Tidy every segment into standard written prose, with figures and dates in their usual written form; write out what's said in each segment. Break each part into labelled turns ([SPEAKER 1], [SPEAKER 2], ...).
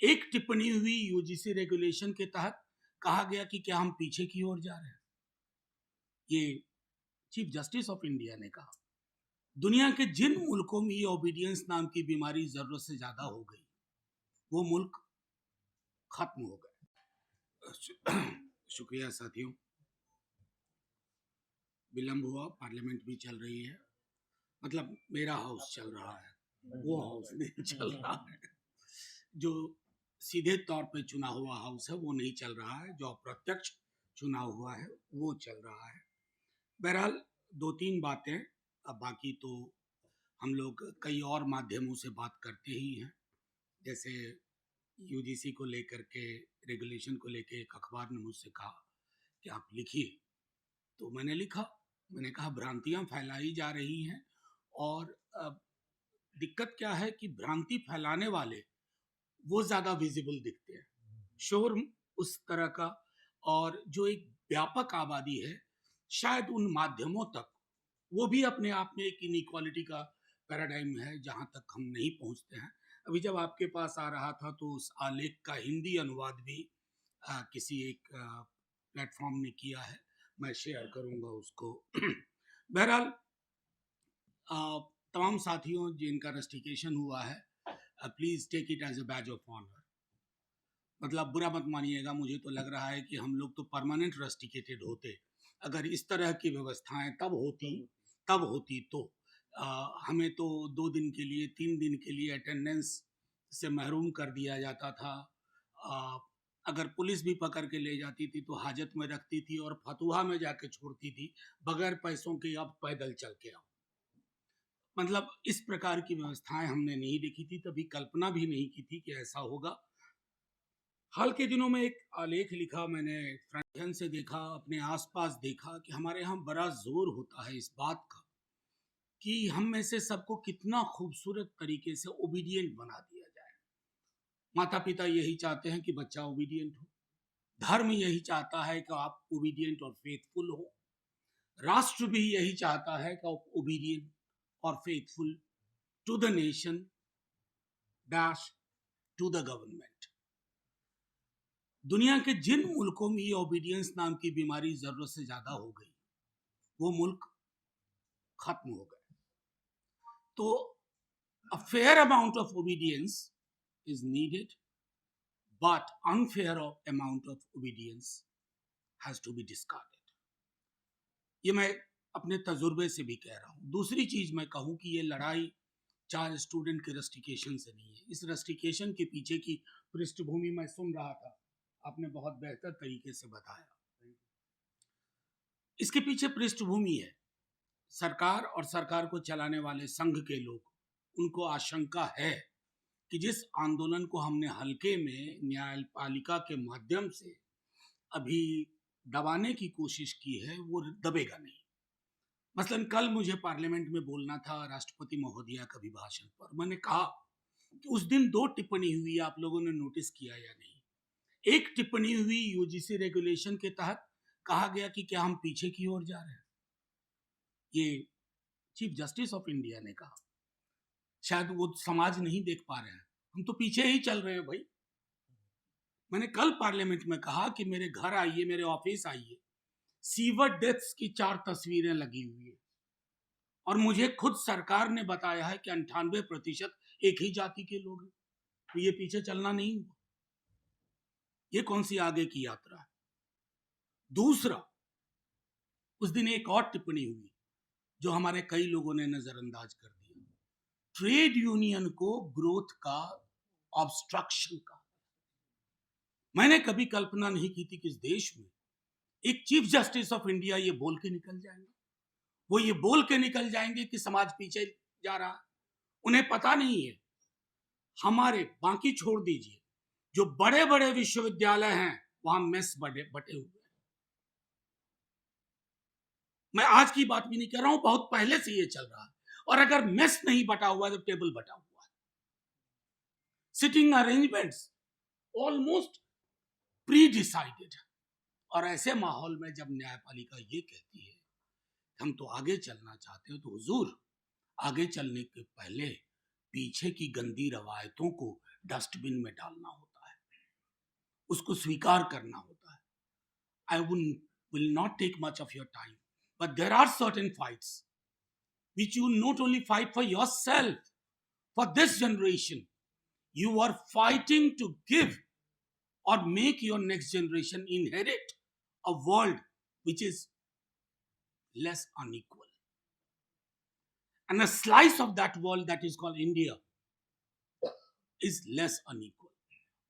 [SPEAKER 1] एक टिप्पणी हुई यूजीसी रेगुलेशन के तहत, कहा गया कि क्या हम पीछे की ओर जा रहे हैं। ये चीफ जस्टिस ऑफ इंडिया ने कहा। दुनिया के जिन मुल्कों में ये ओबीडियंस नाम की बीमारी जरूरत से ज्यादा हो गई, वो मुल्क खत्म हो गए। शुक्रिया साथियों, विलंब हुआ, पार्लियामेंट भी चल रही है, मतलब मेरा हाउस चल रहा है, वो हाउस नहीं चल रहा है। जो सीधे तौर पे चुना हुआ हाउस है वो नहीं चल रहा है, जो अप्रत्यक्ष चुना हुआ है वो चल रहा है। बहरहाल दो तीन बातें, अब बाकी तो हम लोग कई और माध्यमों से बात करते ही हैं। जैसे यूजीसी को लेकर के, रेगुलेशन को लेकर एक अखबार ने मुझसे कहा कि आप लिखिए, तो मैंने लिखा। मैंने कहा भ्रांतियां फैलाई जा रही हैं, और दिक्कत क्या है कि भ्रांति फैलाने वाले वो ज्यादा विजिबल दिखते हैं, शोर उस तरह का, और जो एक व्यापक आबादी है शायद उन माध्यमों तक, वो भी अपने आप में एक इनइक्वालिटी का पैराडाइम है जहां तक हम नहीं पहुंचते हैं। अभी जब आपके पास आ रहा था तो उस आलेख का हिंदी अनुवाद भी किसी एक प्लेटफॉर्म ने किया है, मैं शेयर करूंगा उसको। बहरहाल तमाम साथियों जिनका रस्टिकेशन हुआ है, please take it as a badge of honour. मतलब बुरा मत मानिएगा, मुझे तो लग रहा है कि हम लोग तो परमानेंट रस्टिकेटेड होते अगर इस तरह की व्यवस्थाएं तब होती तो हमें तो 2 दिन के लिए, 3 दिन के लिए अटेंडेंस से महरूम कर दिया जाता था। अगर पुलिस भी पकड़ के ले जाती थी तो हाजत में रखती थी और फतुहा में जाके छोड़ती थी, बगैर पैसों के अब पैदल चल के आओ। मतलब इस प्रकार की व्यवस्थाएं हमने नहीं देखी थी, तभी कल्पना भी नहीं की थी कि ऐसा होगा। हाल के दिनों में एक आलेख लिखा मैंने, फ्रंट से देखा, अपने आसपास देखा कि हमारे यहाँ बड़ा जोर होता है इस बात का कि हम में से सबको कितना खूबसूरत तरीके से ओबीडियंट बना दिया जाए। माता पिता यही चाहते हैं कि बच्चा ओबीडियंट हो, धर्म यही चाहता है कि आप ओबीडियंट और फेथफुल हो, राष्ट्र भी यही चाहता है कि आप ओबीडियंट और faithful to the nation dash to the government. दुनिया के जिन मुल्कों में ये ओबीडियंस नाम की बीमारी जरूरत से ज्यादा हो गई, वो मुल्क खत्म हो गए। तो a fair amount of obedience is needed, but unfair amount of obedience has to be discarded. ये मैं अपने तजुर्बे से भी कह रहा हूँ। दूसरी चीज मैं कहूँ कि ये लड़ाई 4 स्टूडेंट के रस्टिकेशन से नहीं है। इस रस्टिकेशन के पीछे की पृष्ठभूमि मैं सुन रहा था, आपने बहुत बेहतर तरीके से बताया। इसके पीछे पृष्ठभूमि है सरकार और सरकार को चलाने वाले संघ के लोग। उनको आशंका है कि जिस आंदोलन को हमने हल्के में न्यायपालिका के माध्यम से अभी दबाने की कोशिश की है, वो दबेगा नहीं। मसलन कल मुझे पार्लियामेंट में बोलना था राष्ट्रपति महोदया का अभिभाषण पर। मैंने कहा कि उस दिन 2 टिप्पणी हुई, आप लोगों ने नोटिस किया या नहीं। एक टिप्पणी हुई यूजीसी रेगुलेशन के तहत, कहा गया कि क्या हम पीछे की ओर जा रहे हैं। ये चीफ जस्टिस ऑफ इंडिया ने कहा। शायद वो समाज नहीं देख पा रहे हैं, हम तो पीछे ही चल रहे हैं भाई। मैंने कल पार्लियामेंट में कहा कि मेरे घर आइए, मेरे ऑफिस आइए, सीवर डेथ्स की 4 तस्वीरें लगी हुई है, और मुझे खुद सरकार ने बताया है कि 98% एक ही जाति के लोग हैं। तो ये पीछे चलना नहीं हुआ, ये कौन सी आगे की यात्रा है। दूसरा, उस दिन एक और टिप्पणी हुई जो हमारे कई लोगों ने नजरअंदाज कर दिया। ट्रेड यूनियन को ग्रोथ का ऑब्स्ट्रक्शन का। मैंने कभी कल्पना नहीं की थी कि इस देश में एक चीफ जस्टिस ऑफ इंडिया ये बोल के निकल जाएंगे। वो ये बोल के निकल जाएंगे कि समाज पीछे जा रहा है। उन्हें पता नहीं है हमारे, बाकी छोड़ दीजिए, जो बड़े बड़े विश्वविद्यालय हैं वहां मेस बटे हुए हैं। मैं आज की बात भी नहीं कर रहा हूं, बहुत पहले से ये चल रहा है। और अगर मेस नहीं बटा हुआ तो टेबल बटा हुआ है। Sitting arrangements almost pre decided. और ऐसे माहौल में जब न्यायपालिका ये कहती है हम तो आगे चलना चाहते हो, तो हुजूर आगे चलने के पहले पीछे की गंदी रवायतों को डस्टबिन में डालना होता। उसको स्वीकार करना होता है. I will not take much of your time, but there are certain fights which you not only fight for yourself, for this generation, you are fighting to give or make your next generation inherit a world which is less unequal. And a slice of that world that is called India is less unequal.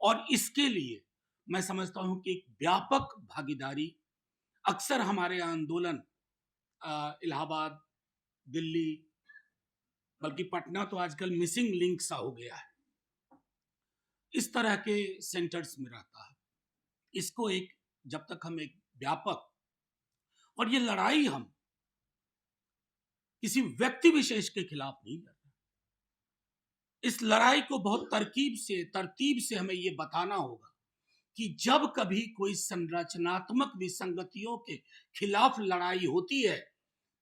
[SPEAKER 1] और इसके लिए मैं समझता हूं कि एक व्यापक भागीदारी, अक्सर हमारे आंदोलन इलाहाबाद, दिल्ली, बल्कि पटना तो आजकल मिसिंग लिंक सा हो गया है, इस तरह के सेंटर्स में रहता है. इसको एक जब तक हम एक व्यापक, और ये लड़ाई हम किसी व्यक्ति विशेष के खिलाफ नहीं लड़ रहे, इस लड़ाई को बहुत तरतीब से हमें ये बताना होगा कि जब कभी कोई संरचनात्मक विसंगतियों के खिलाफ लड़ाई होती है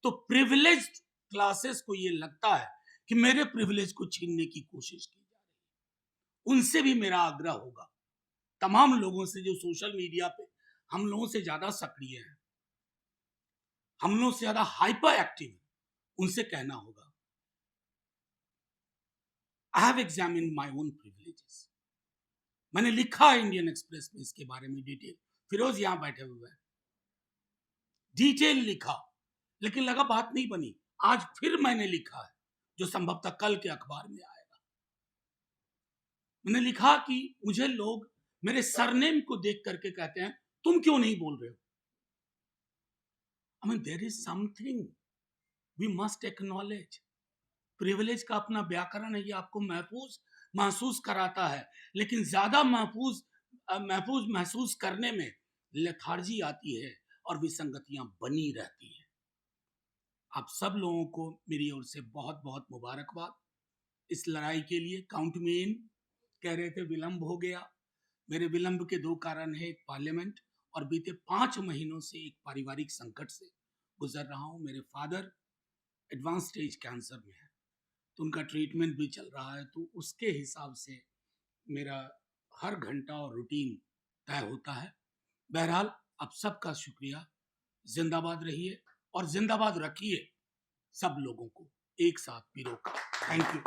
[SPEAKER 1] तो प्रिविलेज्ड क्लासेस को ये लगता है कि मेरे प्रिविलेज को छीनने की कोशिश की जा रही है. उनसे भी मेरा आग्रह होगा, तमाम लोगों से जो सोशल मीडिया पे हम लोगों से ज्यादा सक्रिय हैं, हम लोगों से ज्यादा हाइपर एक्टिव हैं, उनसे कहना होगा, I have examined my own privileges. मैंने लिखा इंडियन एक्सप्रेस में इसके बारे में डिटेल, फिरोज यहां बैठे हुए हैं, डिटेल लिखा, लेकिन लगा बात नहीं बनी. आज फिर मैंने लिखा है, जो संभवतः कल के अखबार में आएगा. मैंने लिखा कि मुझे लोग मेरे सरनेम को देख करके कहते हैं तुम क्यों नहीं बोल रहे हो. I mean, there is something we must acknowledge. Privilege का अपना व्याकरण है, ये आपको महसूस कराता है, लेकिन ज्यादा महसूस करने में लेथार्जी आती है और विसंगतियां बनी रहती हैं. आप सब लोगों को मेरी ओर से बहुत बहुत मुबारकबाद इस लड़ाई के लिए. काउंट में इन कह रहे थे विलंब हो गया. मेरे विलंब के दो कारण है, एक पार्लियामेंट और बीते 5 महीनों से एक पारिवारिक संकट से गुजर रहा हूं. मेरे फादर एडवांस स्टेज कैंसर में है, तो उनका ट्रीटमेंट भी चल रहा है, तो उसके हिसाब से मेरा हर घंटा और रूटीन तय होता है. बहरहाल आप सबका शुक्रिया. जिंदाबाद रहिए और जिंदाबाद रखिए सब लोगों को एक साथ पिरो का. Thank you.